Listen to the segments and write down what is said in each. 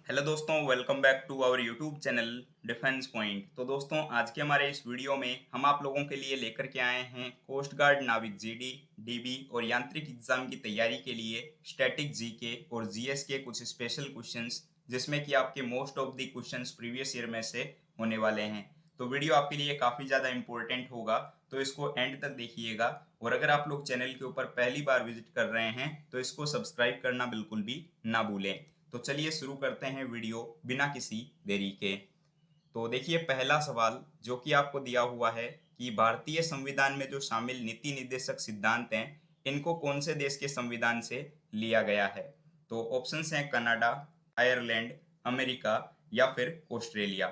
Hello दोस्तों, welcome back to our YouTube channel Defence Point. तो दोस्तों, आज के हमारे इस वीडियो में हम आप लोगों के लिए लेकर के आए हैं कोस्ट गार्ड नाविक जीडी, डीबी और यांत्रिक एग्जाम की तैयारी के लिए स्टैटिक जीके और जीएस के कुछ स्पेशल क्वेश्चंस, जिसमें कि आपके most of the questions previous year में से होने वाले हैं। तो वीडियो आपके लिए काफ़ी ज़्यादा इंपॉर्टेंट होगा, तो इसको एंड तक देखिएगा। और अगर आप लोग चैनल के ऊपर पहली बार विजिट कर रहे हैं तो इसको सब्सक्राइब करना बिल्कुल भी ना भूलें। तो चलिए शुरू करते हैं वीडियो बिना किसी देरी के। तो देखिए, पहला सवाल जो कि आपको दिया हुआ है कि भारतीय संविधान में जो शामिल नीति निर्देशक सिद्धांत हैं, इनको कौन से देश के संविधान से लिया गया है। तो ऑप्शंस हैं कनाडा, आयरलैंड, अमेरिका या फिर ऑस्ट्रेलिया।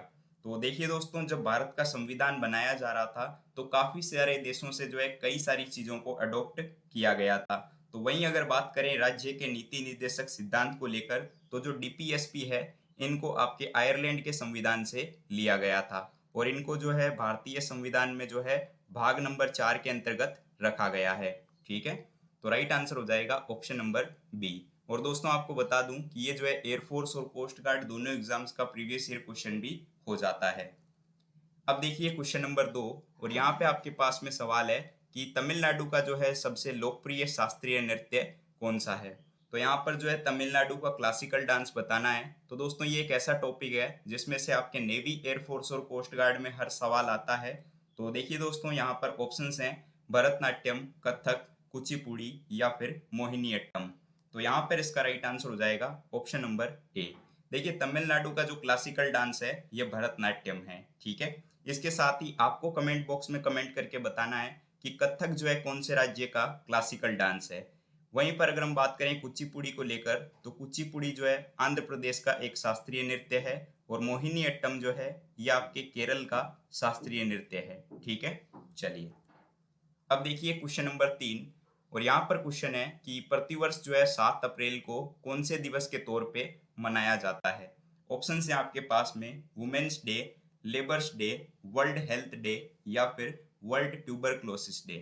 तो देखिए दोस्तों, जब भारत का संविधान बनाया जा रहा था तो काफ़ी सारे देशों से जो है कई सारी चीज़ों को अडॉप्ट किया गया था। तो वहीं अगर बात करें राज्य के नीति निर्देशक सिद्धांत को लेकर, तो जो डीपीएसपी है, इनको आपके आयरलैंड के संविधान से लिया गया था और इनको जो है भारतीय संविधान में जो है भाग नंबर 4 के अंतर्गत रखा गया है। ठीक है, तो राइट आंसर हो जाएगा ऑप्शन नंबर बी। और दोस्तों, आपको बता दूं कि ये जो है एयरफोर्स और कोस्ट गार्ड दोनों एग्जाम्स का प्रीवियस ईयर क्वेश्चन भी हो जाता है। अब देखिए क्वेश्चन नंबर 2, और यहाँ पे आपके पास में सवाल है कि तमिलनाडु का जो है सबसे लोकप्रिय शास्त्रीय नृत्य कौन सा है। तो यहाँ पर जो है तमिलनाडु का क्लासिकल डांस बताना है। तो दोस्तों, ये एक ऐसा टॉपिक है जिसमें से आपके नेवी, एयरफोर्स और कोस्ट गार्ड में हर सवाल आता है। तो देखिए दोस्तों, यहाँ पर ऑप्शंस हैं भरतनाट्यम, कथक, कुचिपुड़ी या फिर मोहिनीअट्टम। तो यहाँ पर इसका राइट आंसर हो जाएगा ऑप्शन नंबर ए। देखिए, तमिलनाडु का जो क्लासिकल डांस है ये भरतनाट्यम है। ठीक है, इसके साथ ही आपको कमेंट बॉक्स में कमेंट करके बताना है कि कथक जो है कौन से राज्य का क्लासिकल डांस है। वहीं पर अगर हम बात करें कुचिपुड़ी को लेकर, तो कुचिपुड़ी जो है आंध्र प्रदेश का एक शास्त्रीय नृत्य है और मोहिनी अट्टम जो है ये आपके केरल का शास्त्रीय नृत्य है। ठीक है, चलिए अब देखिए क्वेश्चन नंबर 3, और यहाँ पर क्वेश्चन है कि प्रतिवर्ष जो है 7 अप्रैल को कौन से दिवस के तौर पे मनाया जाता है। ऑप्शन है आपके पास में women's day, labours day, world health day या फिर वर्ल्ड ट्यूबरक्लोसिस डे।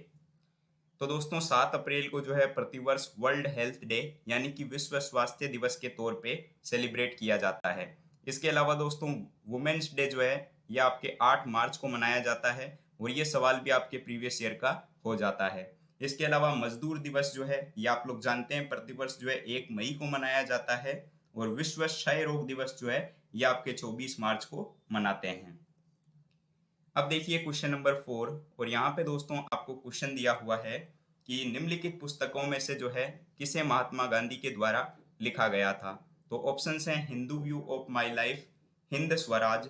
तो दोस्तों, 7 अप्रैल को जो है प्रतिवर्ष वर्ल्ड हेल्थ डे यानी कि विश्व स्वास्थ्य दिवस के तौर पे सेलिब्रेट किया जाता है। इसके अलावा दोस्तों, वुमेन्स डे जो है यह आपके 8 मार्च को मनाया जाता है और ये सवाल भी आपके प्रीवियस ईयर का हो जाता है। इसके अलावा मजदूर दिवस जो है ये आप लोग जानते हैं प्रतिवर्ष जो है 1 मई को मनाया जाता है और विश्व क्षय रोग दिवस जो है ये आपके 24 मार्च को मनाते हैं। अब देखिए क्वेश्चन नंबर 4, और यहाँ पे दोस्तों आपको क्वेश्चन दिया हुआ है कि निम्नलिखित पुस्तकों में से जो है किसे महात्मा गांधी के द्वारा लिखा गया था। तो ऑप्शंस हैं Hindu view of my life, Hind Swaraj,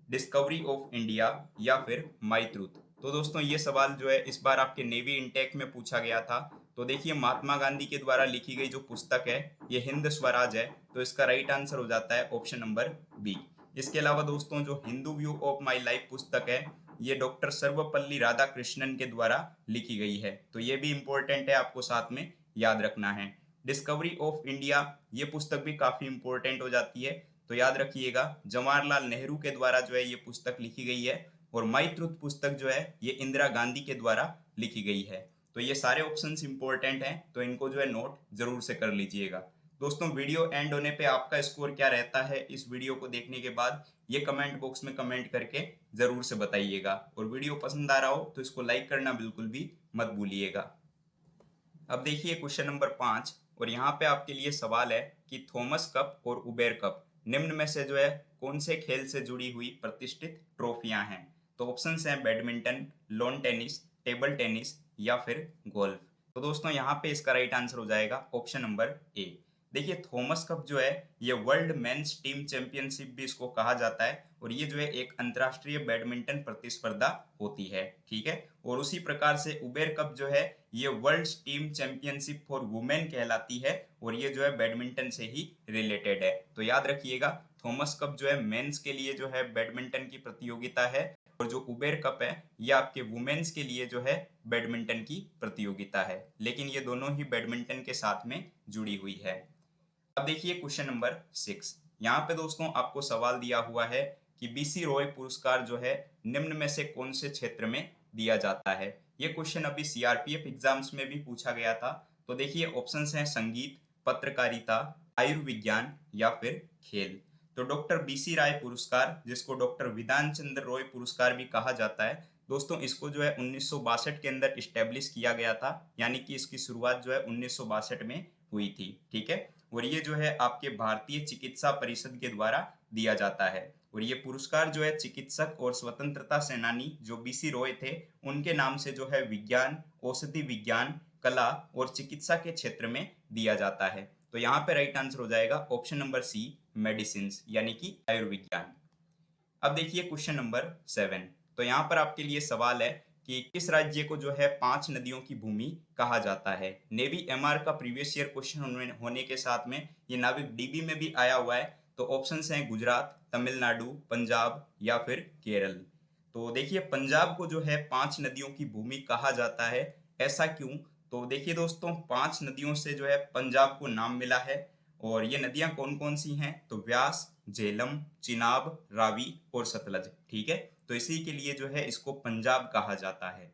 discovery of India या फिर माई ट्रूथ। तो दोस्तों, ये सवाल जो है इस बार आपके नेवी इंटेक में पूछा गया था। तो देखिए, महात्मा गांधी के द्वारा लिखी गई जो पुस्तक है ये हिंद स्वराज है, तो इसका राइट आंसर हो जाता है ऑप्शन नंबर बी। इसके अलावा दोस्तों, जो Hindu view of my life पुस्तक है ये डॉक्टर सर्वपल्ली राधाकृष्णन के द्वारा लिखी गई है, तो ये भी इंपॉर्टेंट है, आपको साथ में याद रखना है। डिस्कवरी ऑफ इंडिया ये पुस्तक भी काफ़ी इंपॉर्टेंट हो जाती है, तो याद रखिएगा जवाहरलाल नेहरू के द्वारा जो है ये पुस्तक लिखी गई है। और माई ट्रुथ पुस्तक जो है ये इंदिरा गांधी के द्वारा लिखी गई है। तो ये सारे ऑप्शंस इंपॉर्टेंट हैं, तो इनको जो है नोट जरूर से कर लीजिएगा। दोस्तों, वीडियो एंड होने पे आपका स्कोर क्या रहता है इस वीडियो को देखने के बाद, ये कमेंट बॉक्स में कमेंट करके जरूर से बताइएगा। और वीडियो पसंद आ रहा हो तो इसको लाइक करना बिल्कुल भी मत भूलिएगा। अब देखिए क्वेश्चन नंबर 5, और यहाँ पे आपके लिए सवाल है कि थॉमस कप और उबेर कप निम्न में से जो है कौन से खेल से जुड़ी हुई प्रतिष्ठित ट्रॉफियां हैं। तो ऑप्शंस हैं badminton, lawn tennis, table tennis या फिर गोल्फ। तो दोस्तों, यहाँ पे इसका राइट आंसर हो जाएगा ऑप्शन नंबर ए। देखिए, थॉमस कप जो है ये वर्ल्ड मेंस टीम चैंपियनशिप भी इसको कहा जाता है और ये जो है एक अंतर्राष्ट्रीय बैडमिंटन प्रतिस्पर्धा होती है। ठीक है, और उसी प्रकार से उबेर कप जो है ये world team championship for women कहलाती है और ये जो है बैडमिंटन से ही रिलेटेड है। तो याद रखिएगा, थॉमस कप जो है मेंस के लिए जो है बैडमिंटन की प्रतियोगिता है और जो उबेर कप है ये आपके वुमेन्स के लिए जो है बैडमिंटन की प्रतियोगिता है, लेकिन ये दोनों ही बैडमिंटन के साथ में जुड़ी हुई है। अब देखिए क्वेश्चन नंबर 6, यहाँ पे दोस्तों आपको सवाल दिया हुआ है कि बीसी रॉय पुरस्कार जो है निम्न में से कौन से क्षेत्र में दिया जाता है। ये क्वेश्चन अभी सीआरपीएफ एग्जाम्स में भी पूछा गया था। तो देखिए ऑप्शंस हैं संगीत, पत्रकारिता, आयुर्विज्ञान या फिर खेल। तो डॉक्टर बीसी राय पुरस्कार, जिसको डॉक्टर विधान चंद्र रॉय पुरस्कार भी कहा जाता है दोस्तों, इसको जो है 1962 के अंदर इस्टेब्लिश किया गया था, यानी कि इसकी शुरुआत जो है 1962 में हुई थी। ठीक है, और ये जो है आपके भारतीय चिकित्सा परिषद के द्वारा दिया जाता है। और ये पुरस्कार जो है चिकित्सक और स्वतंत्रता सेनानी जो बीसी रॉय थे उनके नाम से जो है विज्ञान, औषधि विज्ञान, कला और चिकित्सा के क्षेत्र में दिया जाता है। तो यहाँ पे राइट आंसर हो जाएगा ऑप्शन नंबर सी, मेडिसिन, यानी कि आयुर्विज्ञान। अब देखिए क्वेश्चन नंबर 7। तो यहाँ पर आपके लिए सवाल है कि किस राज्य को जो है 5 नदियों की भूमि कहा जाता है। नेवी एमआर का प्रीवियस ईयर क्वेश्चन होने के साथ में ये नाविक डीबी में भी आया हुआ है। तो ऑप्शंस हैं गुजरात, तमिलनाडु, पंजाब या फिर केरल। तो देखिए पंजाब को जो है 5 नदियों की भूमि कहा जाता है, ऐसा क्यों? तो देखिए दोस्तों, 5 नदियों से जो है पंजाब को नाम मिला है। और ये नदियां कौन कौन सी हैं? तो व्यास, झेलम, चिनाब, रावी और सतलज। ठीक है, तो इसी के लिए जो है इसको पंजाब कहा जाता है।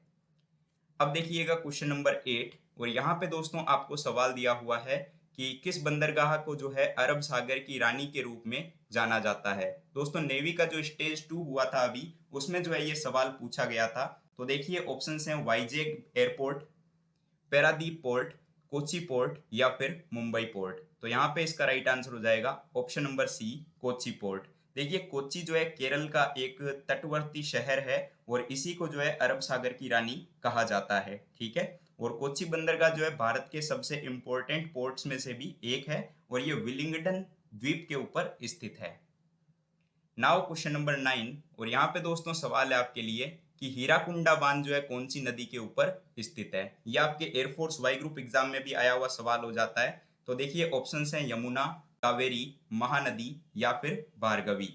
अब देखिएगा क्वेश्चन नंबर 8, और यहाँ पे दोस्तों आपको सवाल दिया हुआ है कि किस बंदरगाह को जो है अरब सागर की रानी के रूप में जाना जाता है। दोस्तों नेवी का जो स्टेज 2 हुआ था अभी, उसमें जो है ये सवाल पूछा गया था। तो देखिए ऑप्शंस हैं Vizag airport, Paradip port, Kochi port या फिर मुंबई पोर्ट। तो यहाँ पे इसका राइट आंसर हो जाएगा option number C, Kochi port. देखिए कोच्चि जो है केरल का एक तटवर्ती शहर है और इसी को जो है अरब सागर की रानी कहा जाता है। ठीक है, और कोच्चि बंदरगाह जो है भारत के सबसे इंपॉर्टेंट पोर्ट्स में से भी एक है और ये विलिंगडन द्वीप के ऊपर स्थित है। नाउ क्वेश्चन नंबर 9, और यहाँ पे दोस्तों सवाल है आपके लिए कि हीराकुंडा बांध जो है कौन सी नदी के ऊपर स्थित है। यह आपके एयरफोर्स वाई ग्रुप एग्जाम में भी आया हुआ सवाल हो जाता है। तो देखिए ऑप्शंस हैं यमुना, कावेरी, महानदी या फिर भार्गवी।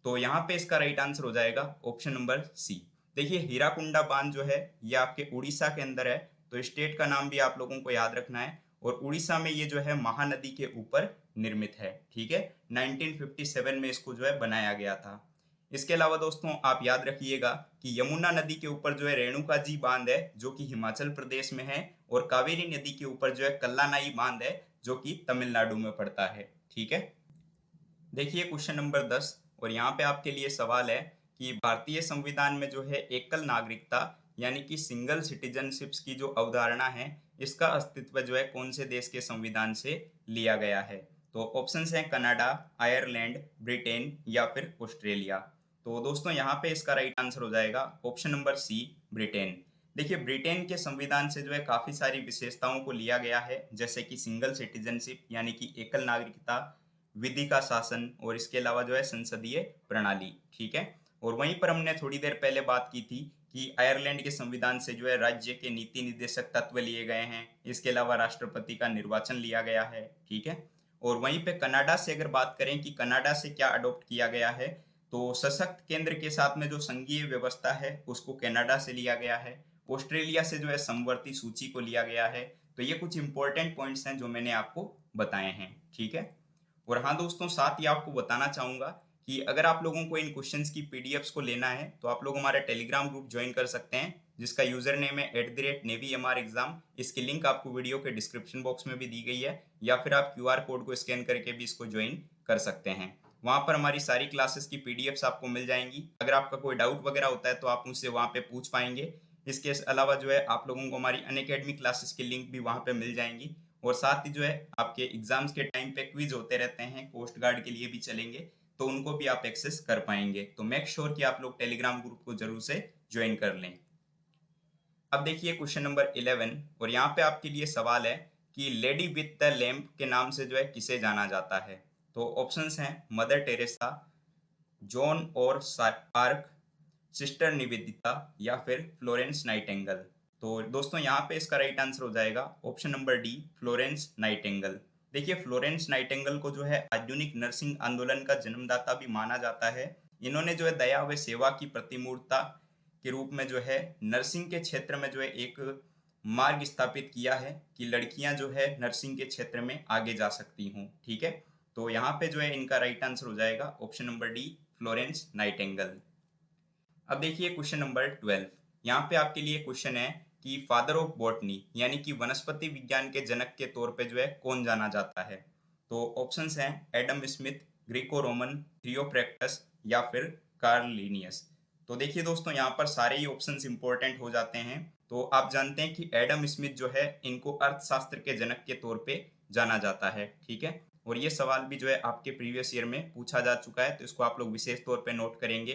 तो यहाँ पे इसका राइट आंसर हो जाएगा ऑप्शन नंबर सी। देखिए हीराकुंडा बांध जो है ये आपके उड़ीसा के अंदर है, तो स्टेट का नाम भी आप लोगों को याद रखना है। और उड़ीसा में ये जो है महानदी के ऊपर निर्मित है। ठीक है, 1957 में इसको जो है बनाया गया था। इसके अलावा दोस्तों आप याद रखिएगा कि यमुना नदी के ऊपर जो है रेणुका जी बांध है जो कि हिमाचल प्रदेश में है, और कावेरी नदी के ऊपर जो है कल्लानाई बांध है जो कि तमिलनाडु में पड़ता है। ठीक है, देखिए क्वेश्चन नंबर 10, और यहाँ पे आपके लिए सवाल है कि भारतीय संविधान में जो है एकल नागरिकता यानी कि सिंगल सिटीजनशिप्स की जो अवधारणा है, इसका अस्तित्व जो है कौन से देश के संविधान से लिया गया है। तो ऑप्शंस हैं कनाडा, आयरलैंड, ब्रिटेन या फिर ऑस्ट्रेलिया। तो दोस्तों यहाँ पे इसका राइट आंसर हो जाएगा ऑप्शन नंबर सी, ब्रिटेन। देखिए ब्रिटेन के संविधान से जो है काफी सारी विशेषताओं को लिया गया है, जैसे कि सिंगल सिटीजनशिप यानी कि एकल नागरिकता, विधि का शासन, और इसके अलावा जो है संसदीय प्रणाली। ठीक है, और वहीं पर हमने थोड़ी देर पहले बात की थी कि आयरलैंड के संविधान से जो है राज्य के नीति निर्देशक तत्व लिए गए हैं, इसके अलावा राष्ट्रपति का निर्वाचन लिया गया है। ठीक है, और वहीं पे कनाडा से अगर बात करें कि कनाडा से क्या अडॉप्ट किया गया है, तो सशक्त केंद्र के साथ में जो संघीय व्यवस्था है उसको कनाडा से लिया गया है। ऑस्ट्रेलिया से जो है समवर्ती सूची को लिया गया है। तो ये कुछ इंपॉर्टेंट पॉइंट्स हैं जो मैंने आपको बताए हैं। ठीक है, और हाँ दोस्तों, साथ ही आपको बताना चाहूंगा कि अगर आप लोगों को इन क्वेश्चंस की पीडीएफ्स को लेना है तो आप लोग हमारा टेलीग्राम ग्रुप ज्वाइन कर सकते हैं, जिसका यूजर नेम है @NavyMRExam। इसकी लिंक आपको वीडियो के डिस्क्रिप्शन बॉक्स में भी दी गई है, या फिर आप QR कोड को स्कैन करके भी इसको ज्वाइन कर सकते हैं। वहाँ पर हमारी सारी क्लासेस की पीडीएफ्स आपको मिल जाएंगी। अगर आपका कोई डाउट वगैरह होता है तो आप मुझसे वहाँ पे पूछ पाएंगे। इसके अलावा जो है आप लोगों को हमारी अनअकैडमी क्लासेस की लिंक भी वहाँ पे मिल जाएंगी। और साथ ही जो है आपके एग्जाम्स के टाइम पे क्विज होते रहते हैं, कोस्ट गार्ड के लिए भी चलेंगे, तो उनको भी आप एक्सेस कर पाएंगे। तो मेक श्योर कि आप लोग टेलीग्राम ग्रुप को जरूर से ज्वाइन कर लें। अब देखिए क्वेश्चन नंबर 11, और यहाँ पे आपके लिए सवाल है कि लेडी विथ द लैम्प के नाम से जो है किसे जाना जाता है। तो ऑप्शंस हैं मदर टेरेसा, जॉन और आर्क, सिस्टर निवेदिता या फिर फ्लोरेंस नाइटेंगल। तो दोस्तों यहाँ पे इसका राइट आंसर हो जाएगा option number D, Florence Nightingale. देखिए फ्लोरेंस नाइटेंगल को जो है आधुनिक नर्सिंग आंदोलन का जन्मदाता भी माना जाता है। इन्होंने जो है दया व सेवा की प्रतिमूर्ता के रूप में जो है नर्सिंग के क्षेत्र में जो है एक मार्ग स्थापित किया है कि लड़कियां जो है नर्सिंग के क्षेत्र में आगे जा सकती हूँ। ठीक है, तो यहाँ पे जो है इनका राइट आंसर हो जाएगा option number D, Florence Nightingale. अब देखिए क्वेश्चन नंबर 12, यहाँ पे आपके लिए क्वेश्चन है कि फादर ऑफ बॉटनी यानी कि वनस्पति विज्ञान के जनक के तौर पे जो है कौन जाना जाता है। तो ऑप्शंस हैं एडम स्मिथ, ग्रीको रोमन, थियोफ्रैक्टस या फिर कार्ल लिनियस। तो देखिए दोस्तों, यहाँ पर सारे ही ऑप्शंस इंपॉर्टेंट हो जाते हैं। तो आप जानते हैं कि एडम स्मिथ जो है इनको अर्थशास्त्र के जनक के तौर पे जाना जाता है, ठीक है। और ये सवाल भी जो है आपके प्रीवियस ईयर में पूछा जा चुका है, तो इसको आप लोग विशेष तौर पे नोट करेंगे।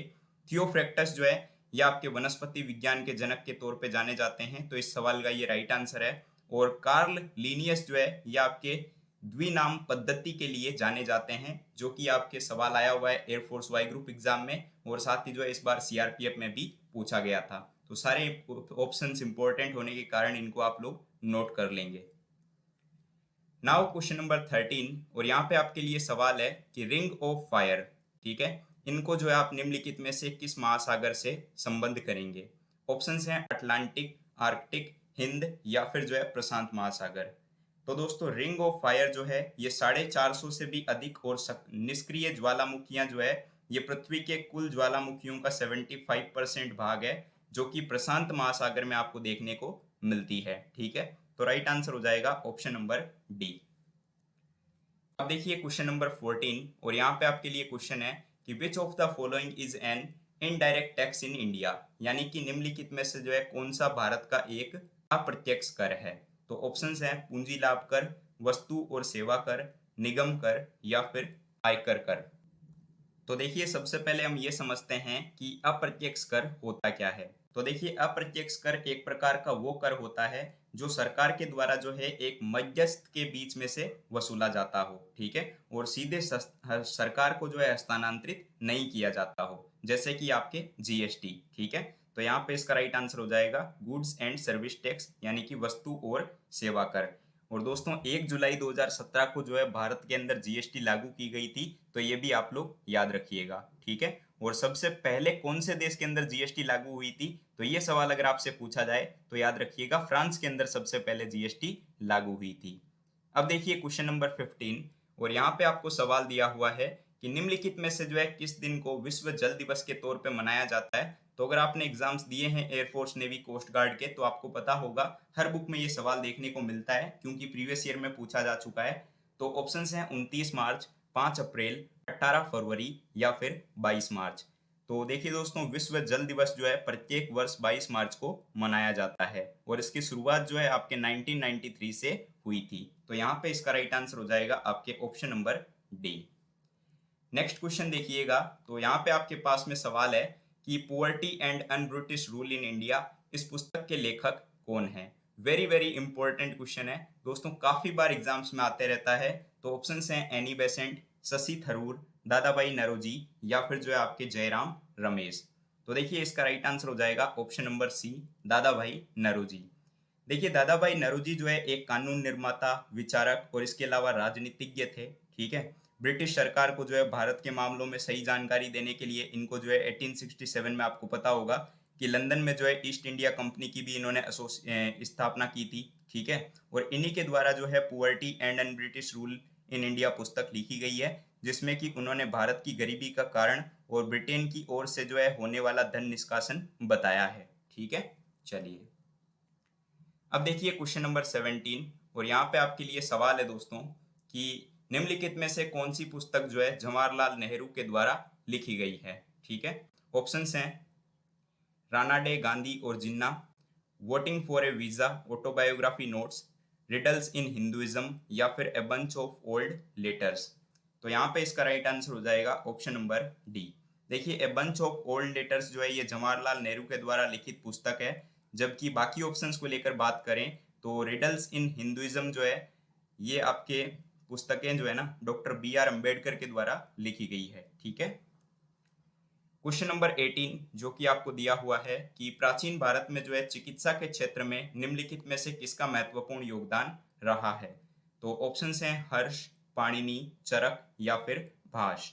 थियोफ्रैक्टस जो है ये आपके वनस्पति विज्ञान के जनक के तौर पे जाने जाते हैं, तो इस सवाल का ये राइट आंसर है। और कार्ल लिनियस जो है ये आपके द्विनाम पद्धति के लिए जाने जाते हैं, जो कि आपके सवाल आया हुआ है एयरफोर्स वाई ग्रुप एग्जाम में, और साथ ही जो है इस बार सीआरपीएफ में भी पूछा गया था। तो सारे ऑप्शंस इंपॉर्टेंट होने के कारण इनको आप लोग नोट कर लेंगे। नाउ क्वेश्चन नंबर 13, और यहाँ पे आपके लिए सवाल है कि रिंग ऑफ फायर, ठीक है, इनको जो है आप निम्नलिखित में से किस महासागर से संबंध करेंगे। ऑप्शंस हैं अटलांटिक, आर्कटिक, हिंद या फिर जो है प्रशांत महासागर। तो दोस्तों, रिंग ऑफ फायर जो है ये 450 से भी अधिक और निष्क्रिय ज्वालामुखियां जो है ये पृथ्वी के कुल ज्वालामुखियों का 75% भाग है, जो कि प्रशांत महासागर में आपको देखने को मिलती है, ठीक है। तो राइट आंसर हो जाएगा ऑप्शन नंबर डी। अब देखिए क्वेश्चन नंबर 14, और यहाँ पे आपके लिए क्वेश्चन है कि which of the following is an indirect tax in India, यानी कि निम्नलिखित में से जो है कौन सा भारत का एक अप्रत्यक्ष कर है। तो ऑप्शंस हैं पूंजी लाभ कर, वस्तु और सेवा कर, निगम कर या फिर आयकर कर। तो देखिए सबसे पहले हम ये समझते हैं कि अप्रत्यक्ष कर होता क्या है। तो देखिए अप्रत्यक्ष कर एक प्रकार का वो कर होता है जो सरकार के द्वारा जो है एक मध्यस्थ के बीच में से वसूला जाता हो, ठीक है, और सीधे सरकार को जो है हस्तांतरित नहीं किया जाता हो, जैसे कि आपके जीएसटी, ठीक है। तो यहाँ पे इसका राइट आंसर हो जाएगा गुड्स एंड सर्विस टैक्स, यानी कि वस्तु और सेवा कर। और दोस्तों 1 जुलाई 2017 को जो है भारत के अंदर जीएसटी लागू की गई थी, तो ये भी आप लोग याद रखिएगा, ठीक है। और सबसे पहले कौन से देश के अंदर जीएसटी लागू हुई थी, तो ये सवाल अगर आपसे पूछा जाए तो याद रखिएगा फ्रांस के अंदर सबसे पहले जीएसटी लागू हुई थी। अब देखिए क्वेश्चन नंबर 15, और यहाँ पे आपको सवाल दिया हुआ है कि निम्नलिखित में से जो है किस दिन को विश्व जल दिवस के तौर पे मनाया जाता है। तो अगर आपने एग्जाम्स दिए हैं एयरफोर्स, नेवी, कोस्ट गार्ड के, तो आपको पता होगा हर बुक में ये सवाल देखने को मिलता है, क्योंकि प्रीवियस ईयर में पूछा जा चुका है। तो ऑप्शंस हैं 29 मार्च, 5 अप्रैल, 18 फरवरी या फिर 22 मार्च। तो देखिए दोस्तों, विश्व जल दिवस जो है प्रत्येक वर्ष 22 मार्च को मनाया जाता है, और इसकी शुरुआत जो है आपके 1993 से हुई थी। तो यहाँ पे इसका राइट आंसर हो जाएगा आपके option number D. Next question देखिएगा, तो यहाँ पे आपके पास में सवाल है कि poverty and un British rule in India, इस पुस्तक के लेखक कौन है। वेरी वेरी इंपॉर्टेंट क्वेश्चन है दोस्तों, काफी बार एग्जाम्स में आते रहता है। तो ऑप्शंस हैं एनी बेसेंट, शशि थरूर, दादा भाई नौरोजी या फिर जो है आपके जयराम रमेश। तो देखिए इसका राइट आंसर हो जाएगा ऑप्शन नंबर सी, दादा भाई नौरोजी। देखिए दादा भाई नौरोजी जो है एक कानून निर्माता, विचारक और इसके अलावा राजनीतिज्ञ थे, ठीक है। ब्रिटिश सरकार को जो है भारत के मामलों में सही जानकारी देने के लिए इनको जो है 1867 में आपको पता होगा कि लंदन में जो है ईस्ट इंडिया कंपनी की भी इन्होंने स्थापना की थी, ठीक है। और इन्हीं के द्वारा जो है poverty and un British rule in India पुस्तक लिखी गई है, जिसमें कि उन्होंने भारत की गरीबी का कारण और ब्रिटेन की ओर से जो है होने वाला धन निष्कासन बताया है, ठीक है। चलिए अब देखिए क्वेश्चन नंबर 17, और यहाँ पे आपके लिए सवाल है दोस्तों कि निम्नलिखित में से कौन सी पुस्तक जो है जवाहरलाल नेहरू के द्वारा लिखी गई है, ठीक है। ऑप्शंस हैं राना डे, गांधी और Jinnah, voting for a visa, autobiography notes, riddles in Hinduism या फिर a bunch of old letters. तो यहाँ पे इसका राइट आंसर हो जाएगा ऑप्शन नंबर डी। देखिए a bunch of old letters जो है ये जवाहरलाल नेहरू के द्वारा लिखित पुस्तक है, जबकि बाकी ऑप्शंस को लेकर बात करें तो रिडल्स इन हिंदुइज्म जो है ये आपके पुस्तकें जो है ना डॉक्टर बी आर अम्बेडकर के द्वारा लिखी गई है, ठीक है। क्वेश्चन नंबर 18 जो कि आपको दिया हुआ है कि प्राचीन भारत में जो है चिकित्सा के क्षेत्र में निम्नलिखित में से किसका महत्वपूर्ण योगदान रहा है। तो ऑप्शंस हैं हर्ष, पाणिनि, चरक या फिर भाष।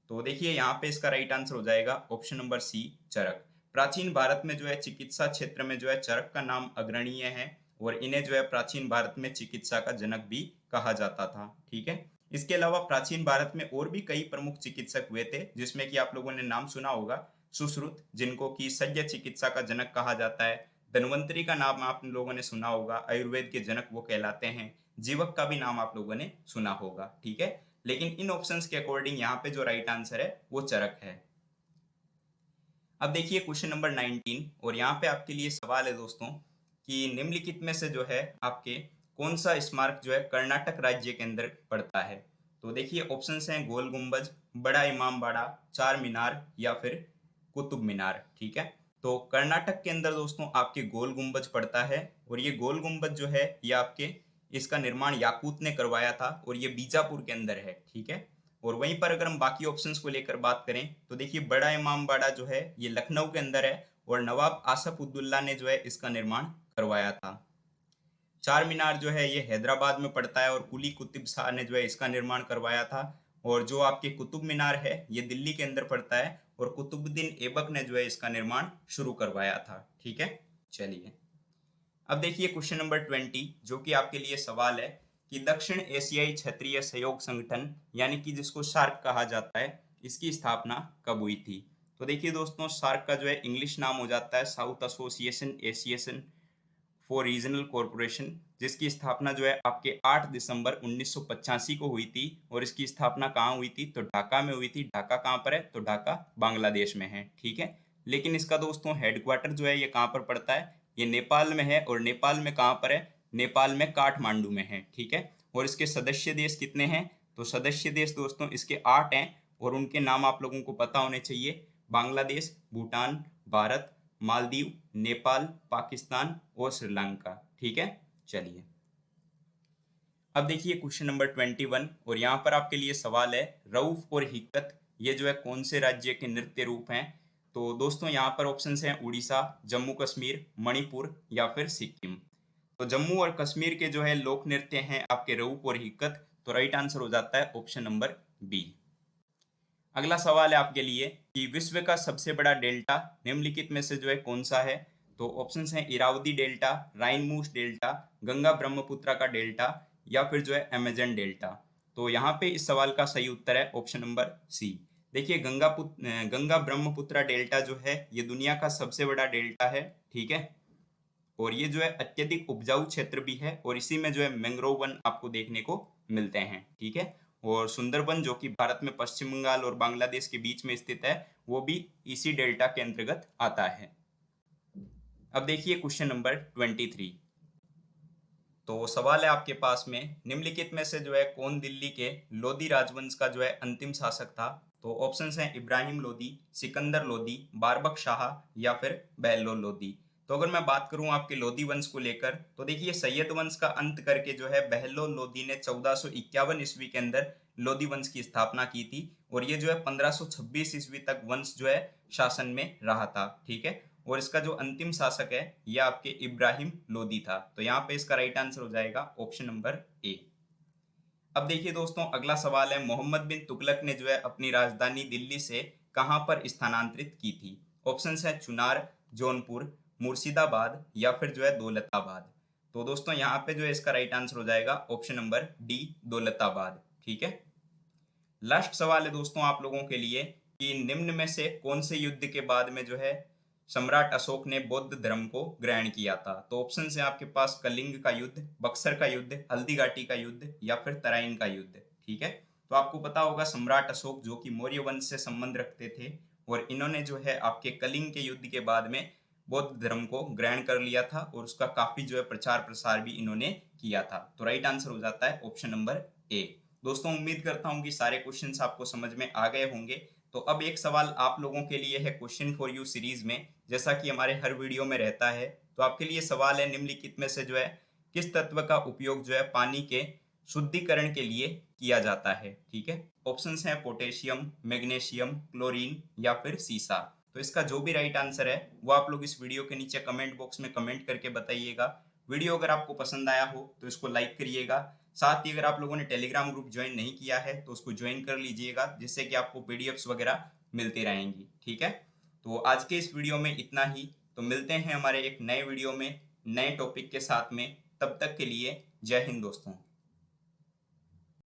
तो देखिए यहाँ पे इसका राइट आंसर हो जाएगा ऑप्शन नंबर सी, चरक। प्राचीन भारत में जो है चिकित्सा क्षेत्र में जो है चरक का नाम अग्रणीय है, और इन्हें जो है प्राचीन भारत में चिकित्सा का जनक भी कहा जाता था, ठीक है। इसके अलावा प्राचीन भारत में और भी कई प्रमुख चिकित्सक हुए थे, जिसमें कि आप लोगों ने नाम सुना होगा सुश्रुत, जिनको कि शल्य चिकित्सा का जनक कहा जाता है। धन्वंतरी का नाम आप लोगों ने सुना होगा, आयुर्वेद के जनक वो कहलाते हैं। जीवक का भी नाम आप लोगों ने सुना होगा, ठीक है। लेकिन इन ऑप्शंस के अकॉर्डिंग यहाँ पे जो राइट आंसर है वो चरक है। अब देखिए क्वेश्चन नंबर 19 और यहाँ पे आपके लिए सवाल है दोस्तों कि निम्नलिखित में से जो है आपके कौन सा स्मारक जो है कर्नाटक राज्य के अंदर पड़ता है। तो देखिए ऑप्शंस हैं गोल गुंबज, बड़ा इमाम बाड़ा, चार मीनार या फिर कुतुब मीनार। ठीक है, तो कर्नाटक के अंदर दोस्तों आपके गोल गुंबज पड़ता है और ये गोल गुंबज जो है ये आपके इसका निर्माण याकूत ने करवाया था और ये बीजापुर के अंदर है। ठीक है, और वहीं पर अगर हम बाकी ऑप्शंस को लेकर बात करें तो देखिए बड़ा इमाम बाड़ा जो है ये लखनऊ के अंदर है और नवाब आसफ उद्दौला ने जो है इसका निर्माण करवाया था। चार मीनार जो है ये हैदराबाद में पड़ता है और कुली कुतुब शाह ने जो है इसका निर्माण करवाया था। और जो आपके कुतुब मीनार है ये दिल्ली के अंदर पड़ता है और कुतुबुद्दीन ऐबक ने जो है इसका निर्माण शुरू करवाया था। ठीक है, चलिए अब देखिए क्वेश्चन नंबर 20 जो कि आपके लिए सवाल है कि दक्षिण एशियाई क्षेत्रीय सहयोग संगठन यानी कि जिसको सार्क कहा जाता है इसकी स्थापना कब हुई थी। तो देखिए दोस्तों सार्क का जो है इंग्लिश नाम हो जाता है south association for regional corporation, जिसकी स्थापना जो है आपके 8 दिसंबर 1985 को हुई थी। और इसकी स्थापना कहाँ हुई थी, तो ढाका में हुई थी। ढाका कहाँ पर है, तो ढाका बांग्लादेश में है। ठीक है, लेकिन इसका दोस्तों हेडक्वार्टर जो है ये कहाँ पर पड़ता है, ये नेपाल में है। और नेपाल में कहाँ पर है, नेपाल में काठमांडू में है। ठीक है, और इसके सदस्य देश कितने हैं, तो सदस्य देश दोस्तों इसके 8 हैं और उनके नाम आप लोगों को पता होने चाहिए। बांग्लादेश, भूटान, भारत, मालदीव, नेपाल, पाकिस्तान और श्रीलंका। ठीक है, चलिए अब देखिए क्वेश्चन नंबर 21 और यहाँ पर आपके लिए सवाल है रऊफ और हिक्कत ये जो है कौन से राज्य के नृत्य रूप हैं। तो दोस्तों यहाँ पर ऑप्शंस हैं उड़ीसा, जम्मू कश्मीर, मणिपुर या फिर सिक्किम। तो जम्मू और कश्मीर के जो है लोक नृत्य हैं आपके रऊफ और हिक्कत। तो राइट आंसर हो जाता है ऑप्शन नंबर बी। अगला सवाल है आपके लिए कि विश्व का सबसे बड़ा डेल्टा निम्नलिखित में से जो है कौन सा है। तो ऑप्शंस हैं इरावदी डेल्टा, राइन मूस डेल्टा, गंगा ब्रह्मपुत्र का डेल्टा या फिर जो है अमेजन डेल्टा। तो यहाँ पे इस सवाल का सही उत्तर है ऑप्शन नंबर सी। देखिए गंगा ब्रह्मपुत्र डेल्टा जो है ये दुनिया का सबसे बड़ा डेल्टा है। ठीक है, और ये जो है अत्यधिक उपजाऊ क्षेत्र भी है और इसी में जो है मैंग्रोव वन आपको देखने को मिलते हैं। ठीक है, और सुंदरबन जो कि भारत में पश्चिम बंगाल और बांग्लादेश के बीच में स्थित है वो भी इसी डेल्टा के अंतर्गत आता है। अब देखिए क्वेश्चन नंबर 23। तो सवाल है आपके पास में निम्नलिखित में से जो है कौन दिल्ली के लोदी राजवंश का जो है अंतिम शासक था। तो ऑप्शंस हैं इब्राहिम लोदी, सिकंदर लोदी, बारबक शाह या फिर बहलोल लोदी। तो अगर मैं बात करूं आपके लोदी वंश को लेकर तो देखिए सैयद वंश का अंत करके जो है बहलोल लोदी ने 1451 ईस्वी के अंदर लोदी वंश की स्थापना की थी और ये जो है 1526 ईस्वी तक वंश जो है शासन में रहा था। ठीक है, और इसका जो अंतिम शासक है ये आपके इब्राहिम लोदी था। तो यहाँ पे इसका राइट आंसर हो जाएगा ऑप्शन नंबर ए। अब देखिए दोस्तों अगला सवाल है मोहम्मद बिन तुगलक ने जो है अपनी राजधानी दिल्ली से कहां पर स्थानांतरित की थी। ऑप्शंस है चुनार, जौनपुर, मुर्शिदाबाद या फिर जो है दौलताबाद। तो दोस्तों यहाँ पे जो है इसका राइट आंसर हो जाएगा ऑप्शन नंबर डी, दौलताबाद। ठीक है, लास्ट सवाल है दोस्तों आप लोगों के लिए कि निम्न में से कौन से युद्ध के बाद में जो है सम्राट अशोक ने बौद्ध धर्म को ग्रहण किया था। तो ऑप्शन है आपके पास कलिंग का युद्ध, बक्सर का युद्ध, हल्दी घाटी का युद्ध या फिर तराइन का युद्ध। ठीक है, तो आपको पता होगा सम्राट अशोक जो कि मौर्य वंश से संबंध रखते थे और इन्होंने जो है आपके कलिंग के युद्ध के बाद में बौद्ध धर्म को ग्रहण कर लिया था और उसका काफी जो है प्रचार प्रसार भी इन्होंने किया था। तो राइट आंसर हो जाता है ऑप्शन नंबर ए। दोस्तों उम्मीद करता हूं कि सारे क्वेश्चंस आपको समझ में आ गए होंगे। तो अब एक सवाल आप लोगों के लिए है क्वेश्चन फॉर यू सीरीज में, जैसा कि हमारे हर वीडियो में रहता है। तो आपके लिए सवाल है निम्नलिखित में से जो है किस तत्व का उपयोग जो है पानी के शुद्धिकरण के लिए किया जाता है। ठीक है, ऑप्शंस हैं पोटेशियम, मैग्नीशियम, क्लोरीन या फिर सीसा। तो इसका जो भी राइट आंसर है वो आप लोग इस वीडियो के नीचे कमेंट बॉक्स में कमेंट करके बताइएगा। वीडियो अगर आपको पसंद आया हो तो इसको लाइक करिएगा। साथ ही अगर आप लोगों ने टेलीग्राम ग्रुप ज्वाइन नहीं किया है तो उसको ज्वाइन कर लीजिएगा, जिससे कि आपको पीडीएफ्स वगैरह मिलती रहेंगी। ठीक है, तो आज के इस वीडियो में इतना ही। तो मिलते हैं हमारे एक नए वीडियो में नए टॉपिक के साथ में। तब तक के लिए जय हिंद दोस्तों।